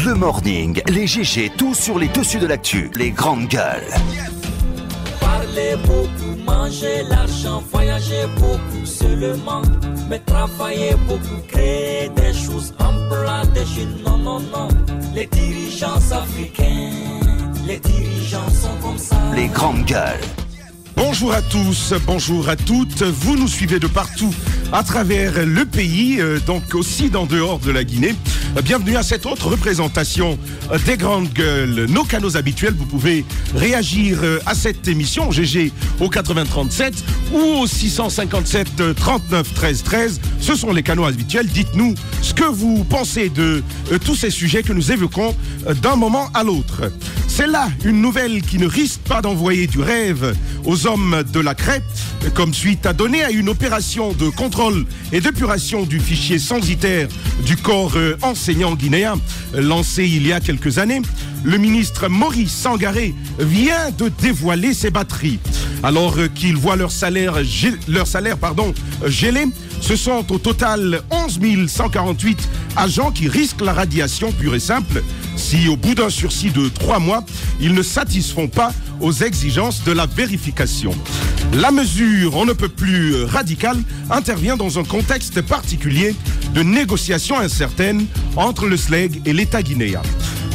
Le morning, les GG, tout sur les dessus de l'actu, les grandes gueules. Parlez beaucoup, mangez l'argent, voyagez beaucoup seulement, mais travaillez beaucoup, créez des choses, emploie des jeunes, non, non, non. Les dirigeants africains, les dirigeants sont comme ça. Les grandes gueules. Bonjour à tous, bonjour à toutes. Vous nous suivez de partout à travers le pays, donc aussi d'en dehors de la Guinée. Bienvenue à cette autre représentation des grandes gueules. Nos canaux habituels, vous pouvez réagir à cette émission GG au 8037 ou au 657 39 13 13. Ce sont les canaux habituels. Dites-nous ce que vous pensez de tous ces sujets que nous évoquons d'un moment à l'autre. C'est là une nouvelle qui ne risque pas d'envoyer du rêve aux hommes de la crête, comme suite à donner à une opération de contrôle et d'épuration du fichier censitaire du corps enseignant guinéen, lancé il y a quelques années. Le ministre Maurice Sangaré vient de dévoiler ses batteries. Alors qu'ils voient leur salaire gelé, ce sont au total 11 148 agents qui risquent la radiation pure et simple si au bout d'un sursis de 3 mois, ils ne satisfont pas aux exigences de la vérification. La mesure, on ne peut plus radicale, intervient dans un contexte particulier de négociations incertaines entre le SLEG et l'État guinéen.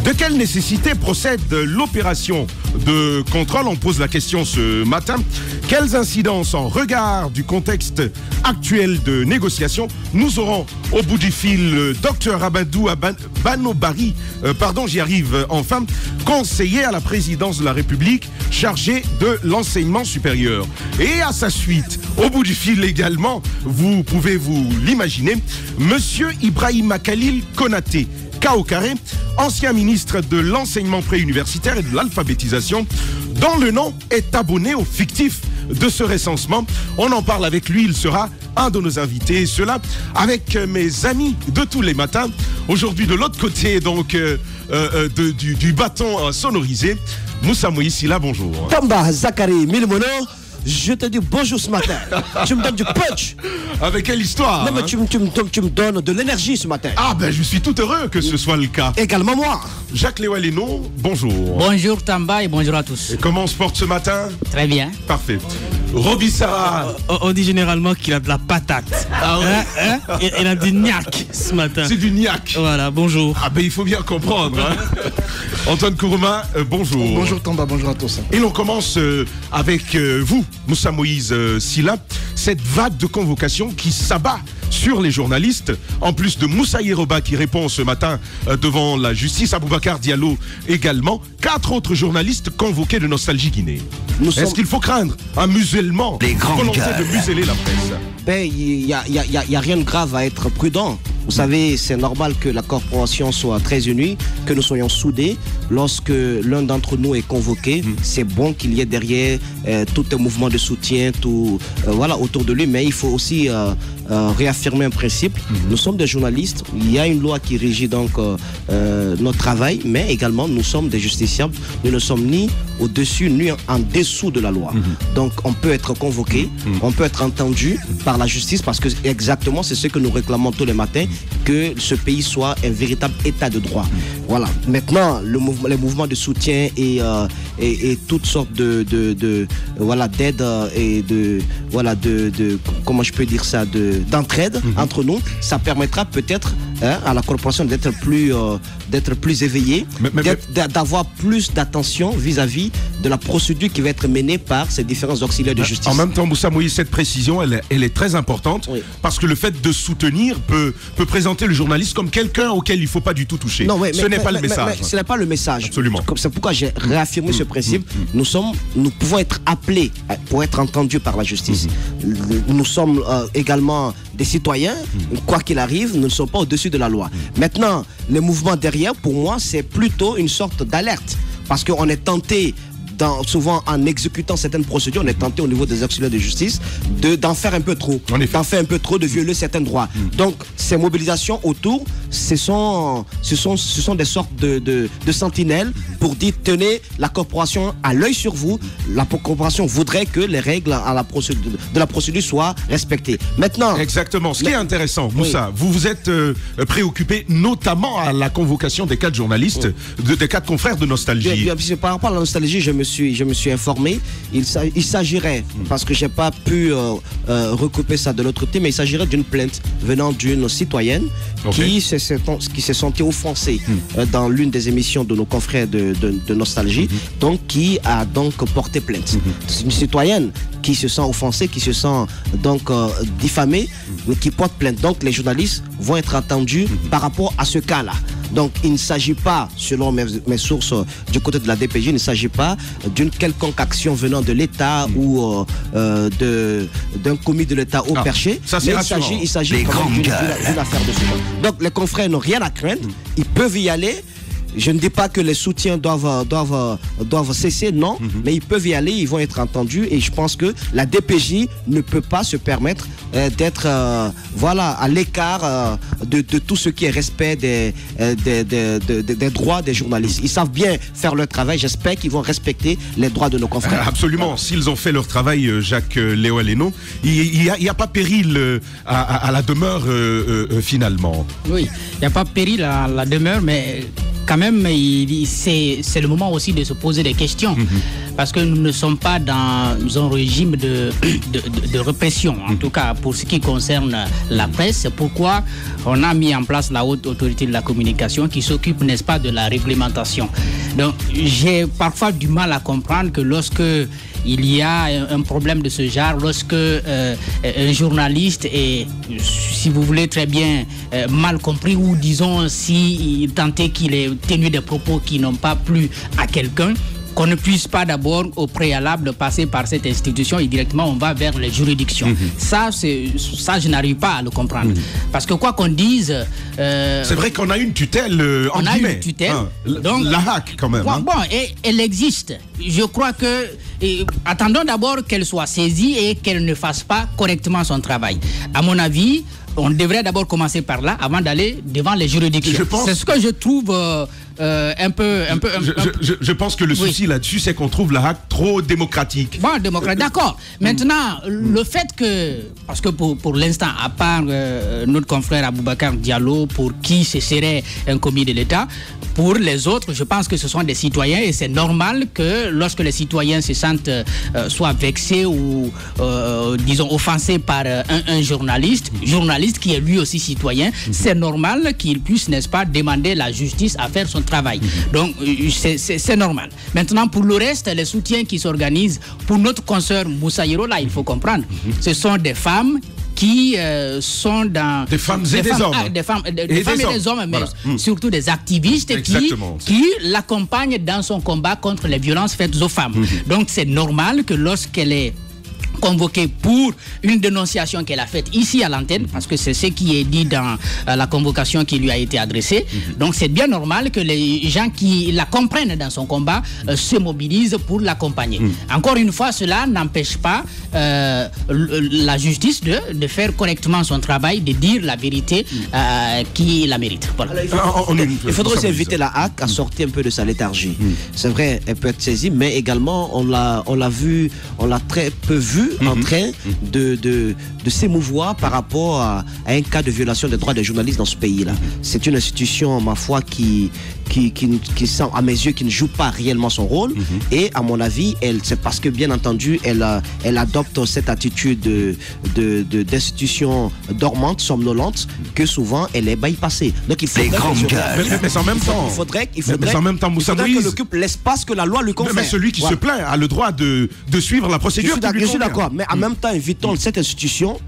De quelle nécessité procède l'opération de contrôle? On pose la question ce matin. Quelles incidences en regard du contexte actuel de négociation? Nous aurons au bout du fil Dr Abadou Banobari, j'y arrive enfin, conseiller à la présidence de la République chargé de l'enseignement supérieur. Et à sa suite, au bout du fil également, vous pouvez vous l'imaginer, Monsieur Ibrahima Khalil Konaté, Kaokare, ancien ministre de l'enseignement préuniversitaire et de l'alphabétisation, dont le nom est abonné au fictif de ce recensement. On en parle avec lui, il sera un de nos invités. Cela avec mes amis de tous les matins. Aujourd'hui de l'autre côté donc du bâton sonorisé, Moussa Moïsila, bonjour. Tamba Zakari Milmono, je te dis bonjour ce matin. Tu me donnes du punch. Avec quelle histoire? Non, mais tu me donnes de l'énergie ce matin. Ah ben je suis tout heureux que ce soit le cas. Également moi. Jacques Léo-Léno, bonjour. Bonjour Tamba et bonjour à tous. Et comment on se porte ce matin? Très bien. Parfait. Roby Sarah. On dit généralement qu'il a de la patate. Ah ouais. Il a du niaque ce matin. C'est du niaque. Voilà, bonjour. Ah ben il faut bien comprendre. Hein. Antoine Kourouma, bonjour. Bonjour Tamba, bonjour à tous. Et l'on commence avec vous, Moussa Moïse Silla, cette vague de convocation qui s'abat sur les journalistes, en plus de Moussa Yeroba qui répond ce matin devant la justice, Aboubacar Diallo également, 4 autres journalistes convoqués de Nostalgie Guinée. Est-ce qu'il faut craindre un musellement, volonté de museler la presse? Ben, il y a rien de grave à être prudent. Vous savez, c'est normal que la corporation soit très unie, que nous soyons soudés. Lorsque l'un d'entre nous est convoqué, c'est bon qu'il y ait derrière tout un mouvement de soutien, autour de lui. Mais il faut aussi réaffirmer un principe. Nous sommes des journalistes. Il y a une loi qui régit donc notre travail, mais également nous sommes des justiciables. Nous ne sommes ni au-dessus ni en dessous de la loi. Donc on peut être convoqué, on peut être entendu par la justice parce que exactement c'est ce que nous réclamons tous les matins, que ce pays soit un véritable état de droit. Voilà. Maintenant, les mouvements de soutien et toutes sortes d'aides et comment je peux dire ça, d'entraide entre nous, ça permettra peut-être à la corporation d'être plus éveillée, d'avoir plus d'attention vis-à-vis de la procédure qui va être menée par ces différents auxiliaires de justice. En même temps, Moussa Moïse, cette précision, elle est très importante, oui, parce que le fait de soutenir peut présenter le journaliste comme quelqu'un auquel il ne faut pas du tout toucher. Non, ce n'est pas le message. Ce n'est pas le message. Absolument. C'est pourquoi j'ai réaffirmé ce principe. Nous pouvons être appelés pour être entendus par la justice. Nous sommes également des citoyens, quoi qu'il arrive, nous ne sommes pas au-dessus de la loi. Maintenant, les mouvements derrière, pour moi, c'est plutôt une sorte d'alerte. Parce qu'on est tenté souvent en exécutant certaines procédures, on est tenté au niveau des auxiliaires de justice d'en faire un peu trop. D'en faire un peu trop, de violer certains droits. Donc, ces mobilisations autour, ce sont des sortes de sentinelles pour dire, tenez, la corporation a l'œil sur vous, la corporation voudrait que les règles de la procédure soient respectées. Maintenant... Exactement. Ce qui est intéressant, Moussa, vous vous êtes préoccupé notamment à la convocation des 4 journalistes, des 4 confrères de Nostalgie. Par rapport à la Nostalgie, je me suis informé. Il s'agirait, parce que je n'ai pas pu recouper ça de l'autre côté, mais il s'agirait d'une plainte venant d'une citoyenne qui s'est sentie offensée dans l'une des émissions de nos confrères de Nostalgie, donc qui a donc porté plainte. C'est une citoyenne qui se sent offensée, qui se sent donc diffamée, qui porte plainte. Donc les journalistes vont être entendus par rapport à ce cas-là. Donc il ne s'agit pas, selon mes sources du côté de la DPJ, il ne s'agit pas d'une quelconque action venant de l'État ou d'un commis de l'État au perché. Ça, c'est rassurant. Il s'agit d'une affaire de ce genre. Donc les confrères n'ont rien à craindre, ils peuvent y aller. Je ne dis pas que les soutiens doivent cesser, non, mais ils peuvent y aller, ils vont être entendus, et je pense que la DPJ ne peut pas se permettre d'être à l'écart de tout ce qui est respect des droits des journalistes. Ils savent bien faire leur travail, j'espère qu'ils vont respecter les droits de nos confrères. Absolument, s'ils ont fait leur travail, Jacques Léo Aleno, il n'y a pas péril à la demeure finalement. Oui, il n'y a pas péril à la demeure, mais... quand même, c'est le moment aussi de se poser des questions. Parce que nous ne sommes pas dans un régime de répression, en tout cas pour ce qui concerne la presse. C'est pourquoi on a mis en place la haute autorité de la communication qui s'occupe, n'est-ce pas, de la réglementation. Donc j'ai parfois du mal à comprendre que lorsque il y a un problème de ce genre, lorsque un journaliste est, si vous voulez, très bien mal compris, ou disons si tant est qu'il est tenu des propos qui n'ont pas plu à quelqu'un, qu'on ne puisse pas d'abord au préalable passer par cette institution et directement on va vers les juridictions. Ça, je n'arrive pas à le comprendre. Parce que quoi qu'on dise... c'est vrai qu'on a une tutelle en guillemets. On a une tutelle. Donc, la HAC quand même. Bon, et elle existe. Je crois que... attendons d'abord qu'elle soit saisie et qu'elle ne fasse pas correctement son travail. À mon avis, on devrait d'abord commencer par là avant d'aller devant les juridictions. C'est ce que je trouve Je pense que le souci là-dessus, c'est qu'on trouve la HAC trop démocratique. Bon, démocratique, d'accord. Maintenant, le fait que, parce que pour l'instant, à part notre confrère Aboubacar Diallo, pour qui ce serait un commis de l'État, pour les autres, je pense que ce sont des citoyens et c'est normal que lorsque les citoyens se sentent soit vexés ou, disons, offensés par un journaliste qui est lui aussi citoyen, c'est normal qu'il puisse, n'est-ce pas, demander la justice à faire son travail. Donc, c'est normal. Maintenant, pour le reste, les soutiens qui s'organisent, pour notre consoeur Moussa Yero, là, il faut comprendre, ce sont des femmes qui sont dans... Des femmes et des hommes. Des femmes et des hommes, mais surtout des activistes qui l'accompagnent dans son combat contre les violences faites aux femmes. Donc, c'est normal que lorsqu'elle est convoquée pour une dénonciation qu'elle a faite ici à l'antenne, parce que c'est ce qui est dit dans la convocation qui lui a été adressée. Donc c'est bien normal que les gens qui la comprennent dans son combat se mobilisent pour l'accompagner. Encore une fois, cela n'empêche pas la justice de faire correctement son travail, de dire la vérité qui la mérite. Voilà. Il faudrait aussi inviter la HAC à sortir un peu de sa léthargie. C'est vrai, elle peut être saisie, mais également on l'a vu, on l'a très peu vu en train de s'émouvoir par rapport à un cas de violation des droits des journalistes dans ce pays-là. C'est une institution, ma foi, qui à mes yeux, qui ne joue pas réellement son rôle. Et à mon avis, c'est parce que, bien entendu, elle adopte cette attitude d'institution dormante, somnolente, que souvent elle est bypassée. Donc il faudrait mais en même temps, il faudrait qu'elle occupe l'espace que la loi lui confère. Mais celui qui se plaint a le droit de suivre la procédure. Je suis d'accord, mais en même temps, invitons cette institution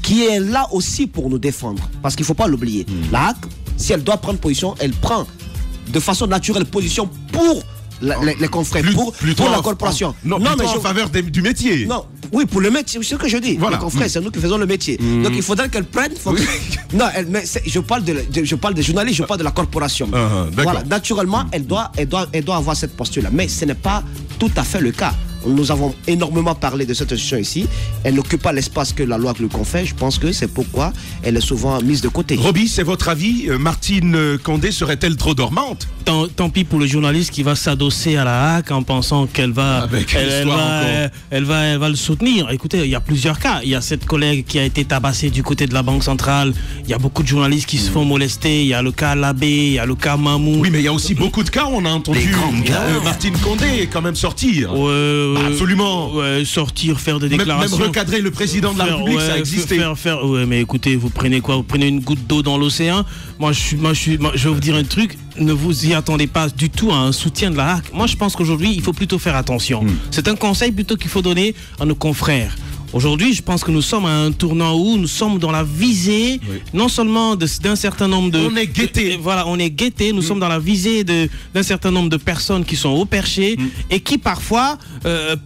qui est là aussi pour nous défendre. Parce qu'il ne faut pas l'oublier. La HAC, si elle doit prendre position, elle prend de façon naturelle position pour les confrères pour la corporation. Non, mais en faveur du métier. Non, oui, pour le métier, c'est ce que je dis. Voilà. Les confrères, c'est nous qui faisons le métier. Donc il faudrait qu'elle prenne. Non, je parle des journalistes, je parle de la corporation. Voilà, naturellement, elle doit avoir cette posture-là. Mais ce n'est pas tout à fait le cas. Nous avons énormément parlé de cette institution ici. Elle n'occupe pas l'espace que la loi lui confère. Je pense que c'est pourquoi elle est souvent mise de côté. Roby, c'est votre avis? Martine Condé serait-elle trop dormante? Tant pis pour le journaliste qui va s'adosser à la HAC en pensant qu'elle va, elle va le soutenir. Écoutez, il y a plusieurs cas. Il y a cette collègue qui a été tabassée du côté de la Banque centrale. Il y a beaucoup de journalistes qui se font molester. Il y a le cas Labé, il y a le cas Mamou. Oui, mais il y a aussi beaucoup de cas. On a entendu Martine Condé quand même sortir. Absolument. Sortir, faire des déclarations. Même recadrer le président de la République, ça a existé. Mais écoutez, vous prenez quoi? Vous prenez une goutte d'eau dans l'océan. Moi, je vais vous dire un truc. Ne vous y attendez pas du tout à un soutien de la HAC. Moi, je pense qu'aujourd'hui, il faut plutôt faire attention. C'est un conseil plutôt qu'il faut donner à nos confrères. Aujourd'hui, je pense que nous sommes à un tournant où nous sommes dans la visée, non seulement d'un certain nombre de... On est guettés. Voilà, on est guettés. Nous sommes dans la visée d'un certain nombre de personnes qui sont au perché et qui parfois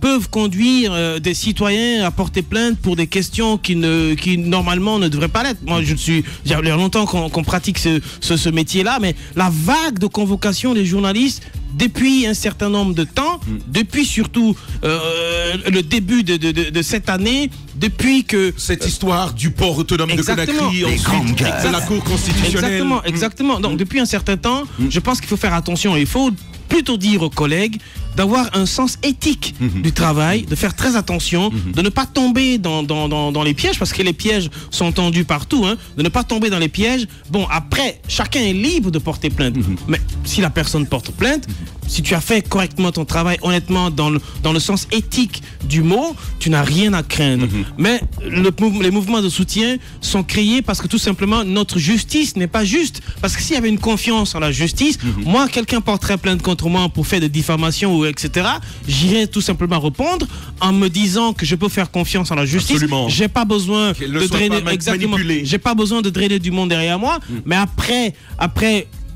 peuvent conduire des citoyens à porter plainte pour des questions qui normalement ne devraient pas l'être. Moi, j'ai longtemps qu'on pratique ce métier-là, mais la vague de convocation des journalistes depuis un certain nombre de temps, depuis surtout le début de cette année, depuis que... Cette histoire du port autonome de Conakry, ensuite de la Cour constitutionnelle. Exactement. Donc depuis un certain temps, je pense qu'il faut faire attention. Il faut plutôt dire aux collègues d'avoir un sens éthique du travail, de faire très attention, de ne pas tomber dans les pièges, parce que les pièges sont tendus partout, de ne pas tomber dans les pièges. Bon, après, chacun est libre de porter plainte. Mais si la personne porte plainte, si tu as fait correctement ton travail, honnêtement, dans le sens éthique du mot, tu n'as rien à craindre. Mais les mouvements de soutien sont créés parce que tout simplement, notre justice n'est pas juste. Parce que s'il y avait une confiance en la justice, moi, quelqu'un porterait plainte contre moi pour faire de diffamation ou etc., j'irais tout simplement répondre en me disant que je peux faire confiance en la justice. Absolument. J'ai pas besoin de drainer, exactement. J'ai pas besoin de drainer du monde derrière moi. Mais après,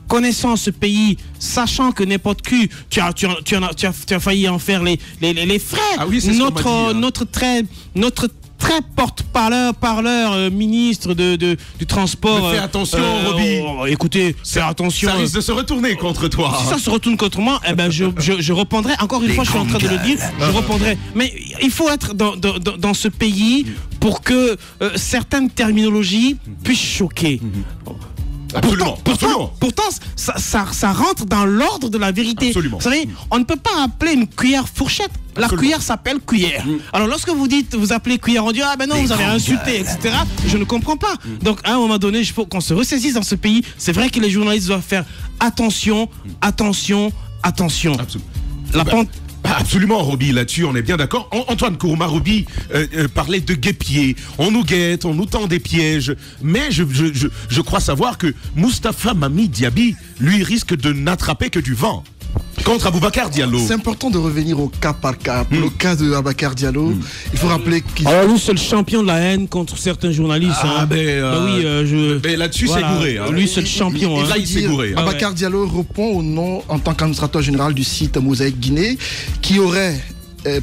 connaissant ce pays, sachant que n'importe qui, tu as failli en faire les frais. Ah oui, c'est notre très porte-parleur ministre du transport. Mais fais attention, Roby. Écoutez, fais attention. Ça risque de se retourner contre toi. Si ça se retourne contre moi, eh ben je répondrai. Encore une fois, je suis en train de le dire. Je répondrai. Mais il faut être dans ce pays pour que certaines terminologies puissent choquer. Pourtant, ça rentre dans l'ordre de la vérité. Absolument. Vous savez, on ne peut pas appeler une cuillère fourchette. La cuillère s'appelle cuillère. Alors lorsque vous appelez cuillère, on dit ah ben non, vous avez insulté, etc. Je ne comprends pas. Donc à un moment donné, il faut qu'on se ressaisisse dans ce pays. C'est vrai que les journalistes doivent faire attention. Absolument, Roby, là-dessus, on est bien d'accord. Antoine Kourouma, Roby parlait de guêpiers. On nous guette, on nous tend des pièges. Mais je crois savoir que Moustapha Mamie Diaby, lui, risque de n'attraper que du vent. Contre Aboubacar Diallo. C'est important de revenir au cas par cas. Pour le cas de Aboubacar Diallo, il faut rappeler qu'il... Alors lui, c'est le champion de la haine contre certains journalistes. Mais là-dessus, c'est gouré. Lui, c'est le champion. Là, il s'est gouré. Aboubacar Diallo répond au nom, en tant qu'administrateur général du site Mosaïque Guinée, qui aurait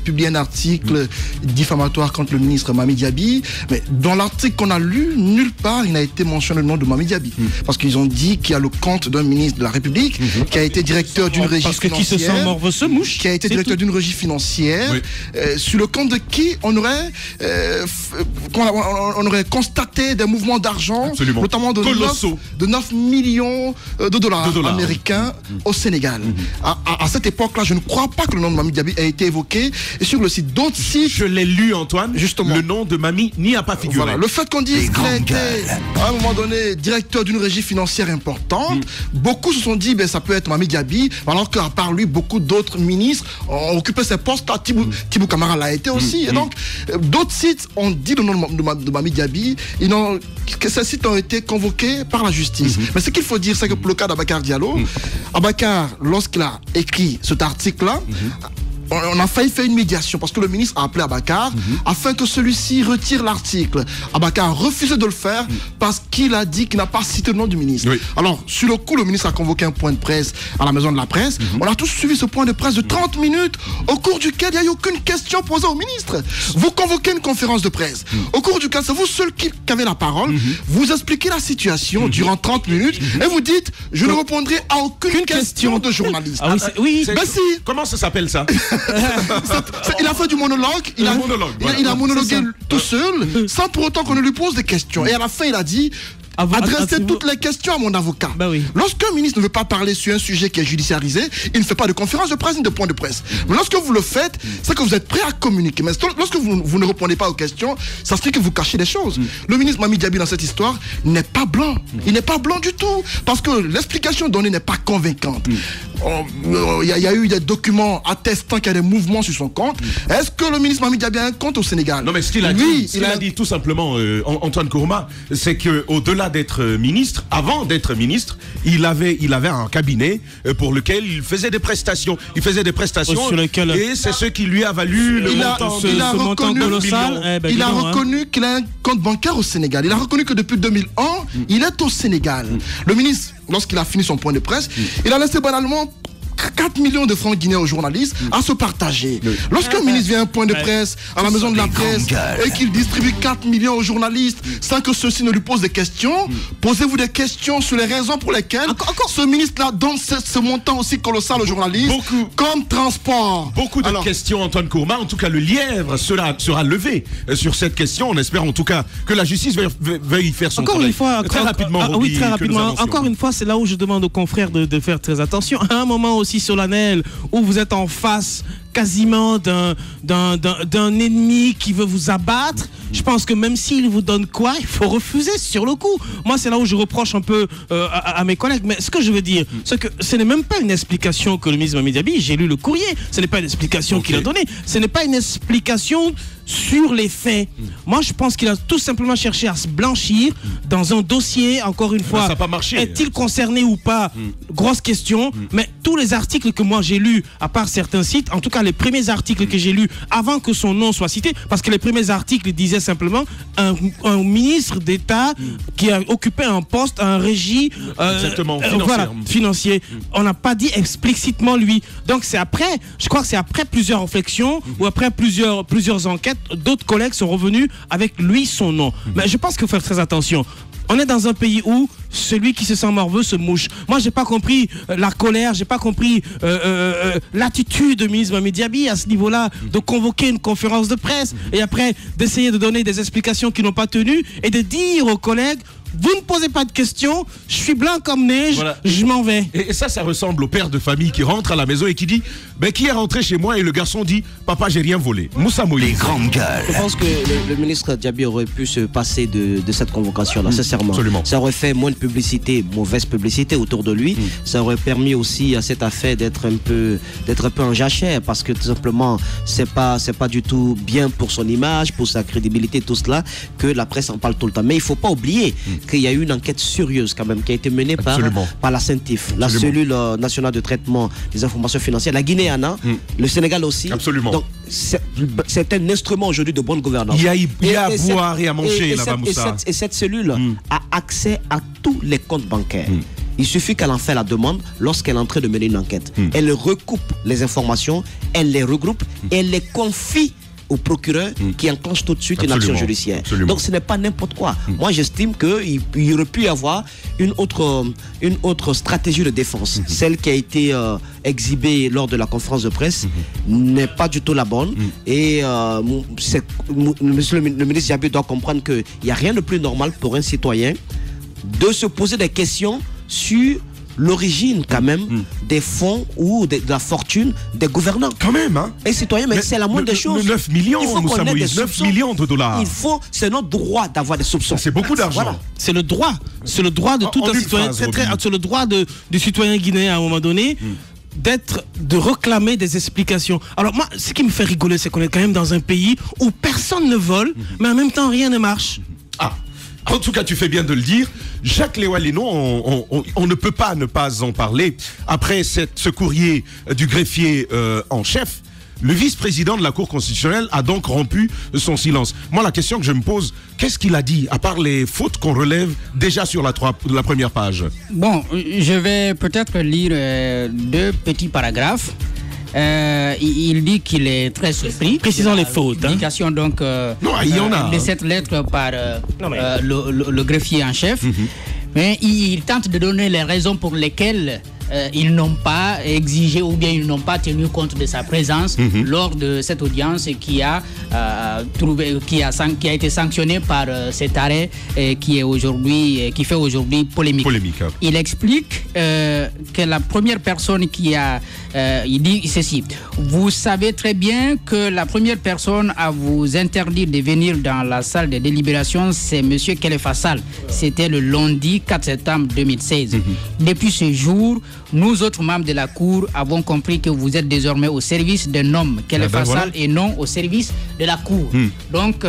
publié un article diffamatoire contre le ministre Mamie Diaby, mais dans l'article qu'on a lu, nulle part il n'a été mentionné le nom de Mamie Diaby, parce qu'ils ont dit qu'il y a le compte d'un ministre de la République qui a été directeur d'une régie financière, qui se sent mort veut se mouche, qui a été directeur d'une régie financière, sur le compte de qui on aurait constaté des mouvements d'argent, notamment de 9 millions de dollars américains au Sénégal. À cette époque-là, je ne crois pas que le nom de Mamie Diaby ait été évoqué. Et sur le site, d'autres sites... Je l'ai lu, Antoine. Justement. Le nom de Mamie n'y a pas figuré. Voilà. Le fait qu'on dise qu'il a été, à un moment donné, directeur d'une régie financière importante, beaucoup se sont dit, ça peut être Mamie Diaby, alors qu'à part lui, beaucoup d'autres ministres ont occupé ces postes. Tibou Camara l'a été aussi. Et donc, d'autres sites ont dit le nom de Mamie Diaby, que ces sites ont été convoqués par la justice. Mais ce qu'il faut dire, c'est que pour le cas d'Aboubacar Diallo, Aboubacar, lorsqu'il a écrit cet article-là, on a failli faire une médiation parce que le ministre a appelé Abakar afin que celui-ci retire l'article. Abakar a refusé de le faire parce qu'il a dit qu'il n'a pas cité le nom du ministre. Oui. Alors, sur le coup, le ministre a convoqué un point de presse à la maison de la presse. On a tous suivi ce point de presse de 30 minutes au cours duquel il n'y a eu aucune question posée au ministre. Vous convoquez une conférence de presse au cours duquel c'est vous seul qui avez la parole. Vous expliquez la situation durant 30 minutes et vous dites je ne répondrai à aucune question de journaliste. Ah oui, ben si. Comment ça s'appelle ça? Il a fait du monologue. Il a monologué tout seul sans pour autant qu'on ne lui pose des questions. Et à la fin, il a dit adressez toutes les questions à mon avocat. Bah oui. Lorsqu'un ministre ne veut pas parler sur un sujet qui est judiciarisé, il ne fait pas de conférence de presse ni de point de presse. Mais lorsque vous le faites, c'est que vous êtes prêt à communiquer. Mais lorsque vous ne répondez pas aux questions, ça serait que vous cachez des choses. Le ministre Mamie Diaby dans cette histoire n'est pas blanc. Il n'est pas blanc du tout. Parce que l'explication donnée n'est pas convaincante. Il y a eu des documents attestant qu'il y a des mouvements sur son compte. Est-ce que le ministre Mamie Diaby a un compte au Sénégal? Non, mais ce qu'il a dit tout simplement, Antoine Kourouma, c'est qu'au-delà d'être ministre, avant d'être ministre, il avait un cabinet pour lequel il faisait des prestations. Il faisait des prestations et c'est ce qui lui a valu le montant colossal. Il a reconnu qu'il a un compte bancaire au Sénégal. Il a reconnu que depuis 2001, il est au Sénégal. Le ministre, lorsqu'il a fini son point de presse, il a laissé banalement 4 millions de francs guinéens aux journalistes à se partager. Lorsqu'un ministre vient à un point de presse à la maison de la presse et qu'il distribue 4 millions aux journalistes sans que ceux-ci ne lui posent des questions, posez-vous des questions sur les raisons pour lesquelles ce ministre-là donne ce montant aussi colossal aux journalistes comme transport. Beaucoup de questions, Antoine Kourouma. En tout cas, le lièvre sera levé sur cette question. On espère en tout cas que la justice veuille faire son travail. Très rapidement. Oui, très rapidement. Encore une fois, c'est là où je demande aux confrères de faire très attention. À un moment aussi solennel où vous êtes en face quasiment d'un ennemi qui veut vous abattre, je pense que même s'il vous donne quoi, il faut refuser sur le coup. Moi, c'est là où je reproche un peu à mes collègues. Mais ce que je veux dire, c'est que ce n'est même pas une explication que le ministre Mamie Diaby, j'ai lu le courrier, ce n'est pas une explication qu'il a donnée, ce n'est pas une explication sur les faits. Moi, je pense qu'il a tout simplement cherché à se blanchir dans un dossier, encore une fois. Ça n'a pas marché. Est-il concerné ou pas? Grosse question. Mais tous les articles que moi j'ai lus, à part certains sites, en tout cas les premiers articles que j'ai lus avant que son nom soit cité, parce que les premiers articles disaient simplement un ministre d'État qui a occupé un poste, un régie financier. On n'a pas dit explicitement lui. Donc c'est après, je crois que c'est après plusieurs réflexions ou après plusieurs enquêtes, d'autres collègues sont revenus avec lui son nom. Mais je pense qu'il faut faire très attention. On est dans un pays où celui qui se sent morveux se mouche. Moi, j'ai pas compris la colère, j'ai pas compris l'attitude de ministre Mamie Diaby à ce niveau-là, de convoquer une conférence de presse et après d'essayer de donner des explications qui n'ont pas tenu et de dire aux collègues: vous ne posez pas de questions, je suis blanc comme neige, je m'en vais. Et ça ressemble au père de famille qui rentre à la maison et qui dit qui est rentré chez moi, et le garçon dit: papa, j'ai rien volé. Moussa Moïse. Les grandes gueules. Je pense que le ministre Diaby aurait pu se passer de cette convocation-là, sincèrement. Absolument. Ça aurait fait moins de publicité, mauvaise publicité autour de lui. Ça aurait permis aussi à cette affaire d'être un peu en jachère, parce que tout simplement, c'est pas du tout bien pour son image, pour sa crédibilité, tout cela, que la presse en parle tout le temps. Mais il faut pas oublier qu'il y a eu une enquête sérieuse quand même qui a été menée par la CENTIF, la cellule nationale de traitement des informations financières, la Guinée, le Sénégal aussi. Absolument. Donc c'est un instrument aujourd'hui de bonne gouvernance. Il y a à boire et à manger là-bas, Moussa. Et cette cellule a accès à tous les comptes bancaires. Il suffit qu'elle en fait la demande lorsqu'elle est en train de mener une enquête. Elle recoupe les informations, elle les regroupe et elle les confie au procureur qui enclenche tout de suite une action judiciaire. Absolument. Donc ce n'est pas n'importe quoi. Moi j'estime qu'il aurait pu y avoir une autre stratégie de défense. Celle qui a été exhibée lors de la conférence de presse n'est pas du tout la bonne. Et le ministre Diaby doit comprendre qu'il n'y a rien de plus normal pour un citoyen de se poser des questions sur l'origine quand même des fonds ou de la fortune des gouvernants. Quand même, hein. Et citoyens, mais c'est la moindre des choses. 9 millions, Moussa Moïse, 9 millions de dollars. C'est notre droit d'avoir des soupçons. C'est beaucoup d'argent. Voilà. C'est le droit de tout un citoyen. C'est le droit du citoyen guinéen à un moment donné. De réclamer des explications. Alors moi, ce qui me fait rigoler, c'est qu'on est quand même dans un pays où personne ne vole, mais en même temps rien ne marche. En tout cas, tu fais bien de le dire. Jacques Léoalino, on ne peut pas ne pas en parler. Après ce courrier du greffier en chef, Le vice-président de la Cour constitutionnelle a donc rompu son silence. Moi, la question que je me pose, qu'est-ce qu'il a dit, à part les fautes qu'on relève déjà sur la première page? Bon, je vais peut-être lire 2 petits paragraphes. Il dit qu'il est très surpris. Précisons les fautes. Publication donc non, il y en a, de cette lettre par le greffier en chef. Mais il tente de donner les raisons pour lesquelles ils n'ont pas exigé ou bien ils n'ont pas tenu compte de sa présence lors de cette audience qui a été sanctionnée par cet arrêt qui fait aujourd'hui polémique. Il explique que la première personne il dit ceci: vous savez très bien que la première personne à vous interdire de venir dans la salle de délibération, c'est M. Khalifa Sall. C'était le lundi 4 septembre 2016. Depuis ce jour, nous autres membres de la Cour avons compris que vous êtes désormais au service d'un homme, Khalifa Sall, et non au service de la Cour. Donc,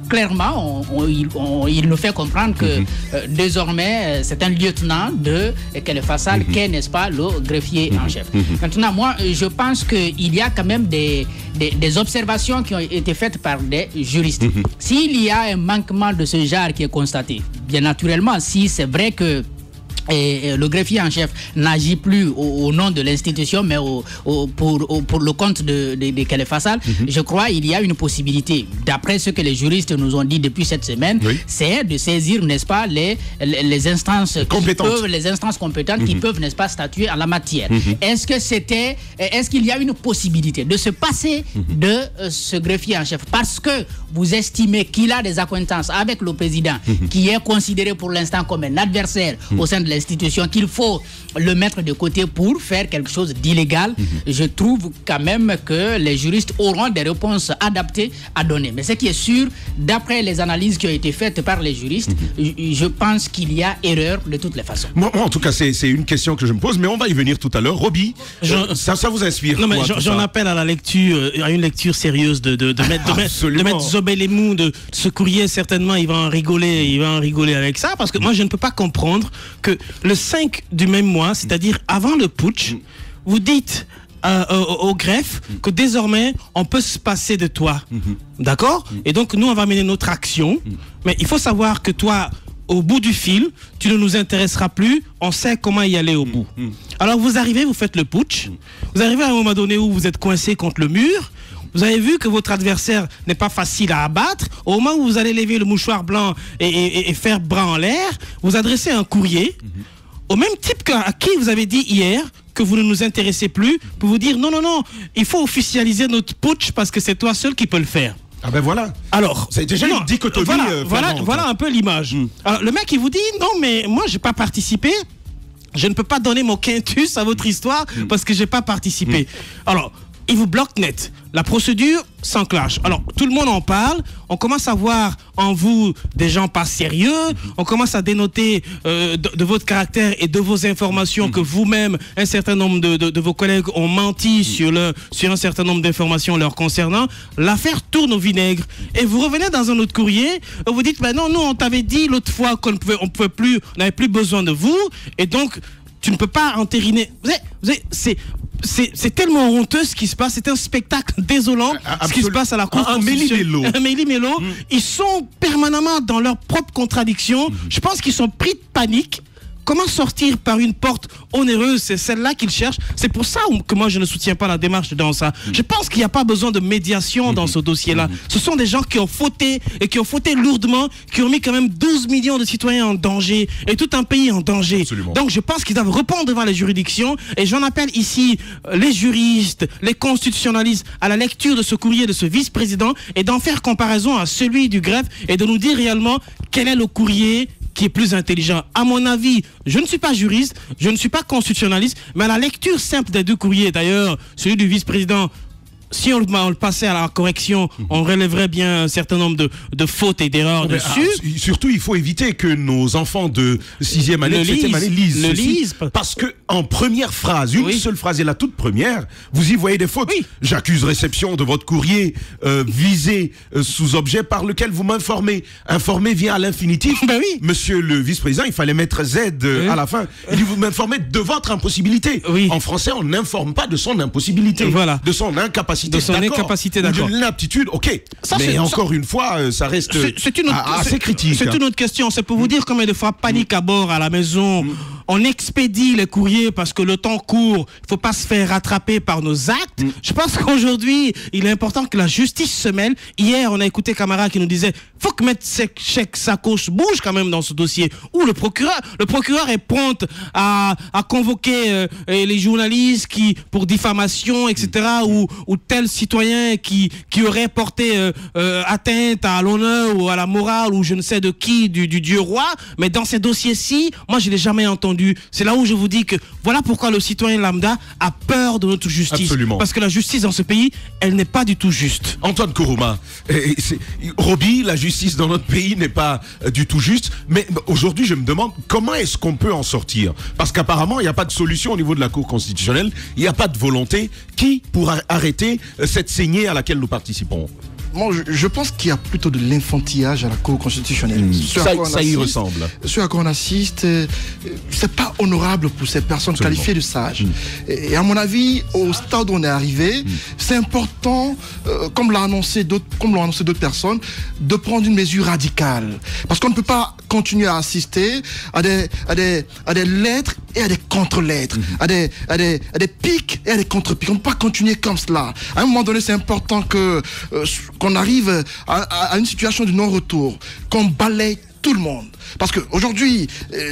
clairement, il nous fait comprendre que désormais, c'est un lieutenant de Khalifa Sall qui est, n'est-ce pas, le greffier en chef. Maintenant, moi, je pense qu'il y a quand même des observations qui ont été faites par des juristes. S'il y a un manquement de ce genre qui est constaté, bien naturellement, si c'est vrai que le greffier en chef n'agit plus au nom de l'institution, mais pour le compte de Khalifa Sall, je crois qu'il y a une possibilité, d'après ce que les juristes nous ont dit depuis cette semaine, c'est de saisir, n'est-ce pas, les instances compétentes qui peuvent, n'est-ce pas, statuer en la matière. Est-ce qu'il y a une possibilité de se passer de ce greffier en chef parce que vous estimez qu'il a des accointances avec le président qui est considéré pour l'instant comme un adversaire au sein de l'institution, qu'il faut le mettre de côté pour faire quelque chose d'illégal? Je trouve quand même que les juristes auront des réponses adaptées à donner. Mais ce qui est sûr, d'après les analyses qui ont été faites par les juristes, je pense qu'il y a erreur de toutes les façons. Moi, en tout cas, c'est une question que je me pose, mais on va y venir tout à l'heure. Roby, ça vous inspire? Non, mais j'en appelle à la lecture, à une lecture sérieuse de mettre Zobel et Mou de ce courrier. Certainement, il va en rigoler avec ça, parce que moi, je ne peux pas comprendre que le 5 du même mois, c'est-à-dire avant le putsch, vous dites au greffe que désormais on peut se passer de toi. D'accord? Et donc nous on va mener notre action, mais il faut savoir que toi, au bout du fil, tu ne nous intéresseras plus, on sait comment y aller au bout. Alors vous arrivez, vous faites le putsch, vous arrivez à un moment donné où vous êtes coincé contre le mur. Vous avez vu que votre adversaire n'est pas facile à abattre. Au moment où vous allez lever le mouchoir blanc et faire bras en l'air, vous adressez un courrier au même type à qui vous avez dit hier que vous ne nous intéressez plus, pour vous dire non, il faut officialiser notre putsch parce que c'est toi seul qui peux le faire. Ah ben voilà. Alors, c'est déjà une dichotomie. Voilà un peu l'image. Alors le mec il vous dit non mais moi j'ai pas participé. Je ne peux pas donner mon quintus à votre histoire parce que j'ai pas participé. Alors, il vous bloque net. La procédure s'enclenche. Alors, tout le monde en parle. On commence à voir en vous des gens pas sérieux. On commence à dénoter de votre caractère et de vos informations que vous-même, un certain nombre de vos collègues ont menti sur un certain nombre d'informations leur concernant. L'affaire tourne au vinaigre. Et vous revenez dans un autre courrier. Vous dites, ben non, nous, on t'avait dit l'autre fois qu'on pouvait plus, on n'avait plus besoin de vous. Et donc, tu ne peux pas entériner. C'est tellement honteux ce qui se passe. C'est un spectacle désolant ce qui se passe à la Cour constitutionnelle. Un méli-mélo. Ils sont permanemment dans leur propre contradiction. Je pense qu'ils sont pris de panique. Comment sortir par une porte onéreuse? C'est celle-là qu'ils cherchent. C'est pour ça que moi je ne soutiens pas la démarche dans ça. Je pense qu'il n'y a pas besoin de médiation dans ce dossier-là. Ce sont des gens qui ont fauté et qui ont fauté lourdement, qui ont mis quand même 12 millions de citoyens en danger et tout un pays en danger. Absolument. Donc je pense qu'ils doivent répondre devant les juridictions et j'en appelle ici les juristes, les constitutionnalistes à la lecture de ce courrier de ce vice-président et d'en faire comparaison à celui du greffe et de nous dire réellement quel est le courrier qui est plus intelligent. À mon avis, je ne suis pas juriste, je ne suis pas constitutionnaliste, mais à la lecture simple des deux courriers, d'ailleurs, celui du vice-président, si on le passait à la correction, on relèverait bien un certain nombre de fautes et d'erreurs dessus. Surtout, il faut éviter que nos enfants de 6e année, 7e année lisent. Parce que en première phrase, une seule phrase, et la toute première, vous y voyez des fautes. J'accuse réception de votre courrier visé sous objet par lequel vous m'informez. Informer vient à l'infinitif. Monsieur le vice-président, il fallait mettre Z à la fin. Il dit vous m'informez de votre impossibilité. En français, on n'informe pas de son impossibilité, de son incapacité incapacité. De son d'accord. incapacité, Ou d'accord. d'une inaptitude, ok. Ça, mais c'est- encore une fois, ça reste C'est une autre, assez critique. C'est hein. une autre question. C'est pour vous dire combien de fois panique à bord à la maison. On expédie les courriers parce que le temps court. Il faut pas se faire rattraper par nos actes. Je pense qu'aujourd'hui, il est important que la justice se mêle. Hier, on a écouté Camara qui nous disait faut que Maître Cheikh Sakoche bouge quand même dans ce dossier. Ou le procureur est prompt à convoquer les journalistes qui pour diffamation, etc. Ou tel citoyen qui aurait porté atteinte à l'honneur ou à la morale ou je ne sais de qui du dieu roi. Mais dans ces dossiers-ci, moi je l'ai jamais entendu. C'est là où je vous dis que voilà pourquoi le citoyen lambda a peur de notre justice. Absolument. Parce que la justice dans ce pays, elle n'est pas du tout juste. Antoine Kourouma, Roby, la justice dans notre pays n'est pas du tout juste, mais aujourd'hui je me demande comment est-ce qu'on peut en sortir, parce qu'apparemment il n'y a pas de solution au niveau de la Cour constitutionnelle, il n'y a pas de volonté. Qui pourra arrêter cette saignée à laquelle nous participons? Moi, je pense qu'il y a plutôt de l'enfantillage à la Cour constitutionnelle. Ça y ressemble. Ce à quoi on assiste, c'est pas honorable pour ces personnes Absolument. qualifiées de sages. Et à mon avis, au stade où on est arrivé, c'est important, comme l'ont annoncé d'autres personnes, de prendre une mesure radicale. Parce qu'on ne peut pas continuer à assister à des lettres et à des contre-lettres, à des pics et à des contre-pics. On ne peut pas continuer comme cela. À un moment donné, c'est important qu'on arrive à une situation de non-retour, qu'on balaye tout le monde. Parce qu'aujourd'hui,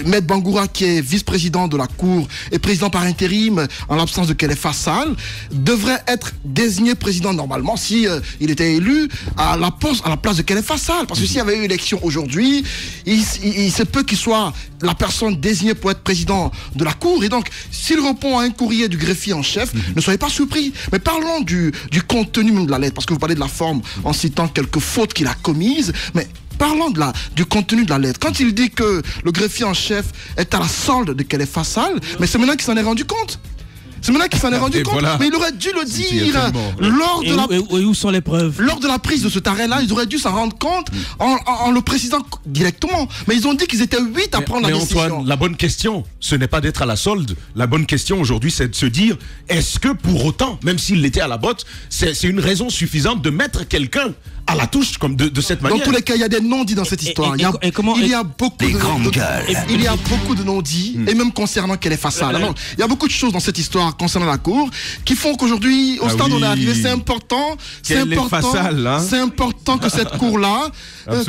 Maître Bangoura, qui est vice-président de la Cour et président par intérim en l'absence de Kelefa Sall, devrait être désigné président normalement si il était élu à la place de Kelefa Sall. Parce que s'il y avait eu élection aujourd'hui, il se peut qu'il soit la personne désignée pour être président de la Cour. Et donc, s'il répond à un courrier du greffier en chef, ne soyez pas surpris. Mais parlons du contenu même de la lettre, parce que vous parlez de la forme en citant quelques fautes qu'il a commises, mais parlons du contenu de la lettre. Quand il dit que le greffier en chef est à la solde de Kelefa Sall, mais c'est maintenant qu'il s'en est rendu compte. C'est maintenant qu'il s'en est rendu compte. Voilà. Mais il aurait dû le dire absolument. Et où sont les preuves? lors de la prise de ce arrêt-là. Ils auraient dû s'en rendre compte en le précisant directement. Mais ils ont dit qu'ils étaient 8 à prendre la décision. Antoine, la bonne question, ce n'est pas d'être à la solde. La bonne question aujourd'hui, c'est de se dire, est-ce que pour autant, même s'il l'était à la botte, c'est une raison suffisante de mettre quelqu'un à la touche comme de cette manière? Dans tous les cas, il y a des non-dits dans cette histoire. Il y a beaucoup de non-dits, et même concernant Kelefa Sall. Alors, il y a beaucoup de choses dans cette histoire concernant la Cour qui font qu'aujourd'hui, au stade où on est arrivé, c'est important que cette Cour-là,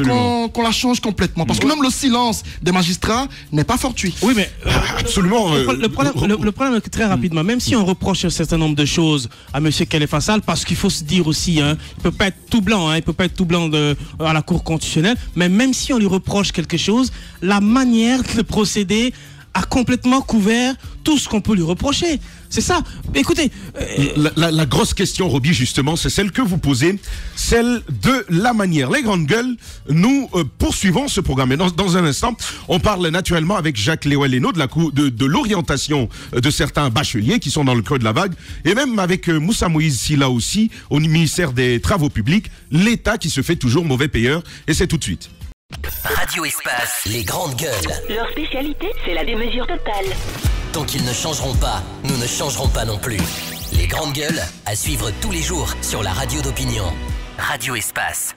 qu'on la change complètement. Parce que même le silence des magistrats n'est pas fortuit. Oui, mais absolument. Le problème est que très rapidement, même si on reproche un certain nombre de choses à M. Kelefa Sall, parce qu'il faut se dire aussi, il peut pas être tout blanc, il peut pas être tout blanc à la Cour constitutionnelle, mais même si on lui reproche quelque chose, la manière de procéder a complètement couvert tout ce qu'on peut lui reprocher. C'est ça. Écoutez... La grosse question, Roby, justement, c'est celle que vous posez, celle de la manière. Les grandes gueules, nous poursuivons ce programme. Et dans un instant, on parle naturellement avec Jacques Léo-Léno de l'orientation de certains bacheliers qui sont dans le creux de la vague, et même avec Moussa Moïse Silla aussi, au ministère des Travaux publics, l'État qui se fait toujours mauvais payeur. Et c'est tout de suite. Radio Espace, les grandes gueules. Leur spécialité, c'est la démesure totale. Tant qu'ils ne changeront pas, nous ne changerons pas non plus. Les grandes gueules, à suivre tous les jours sur la radio d'opinion. Radio Espace.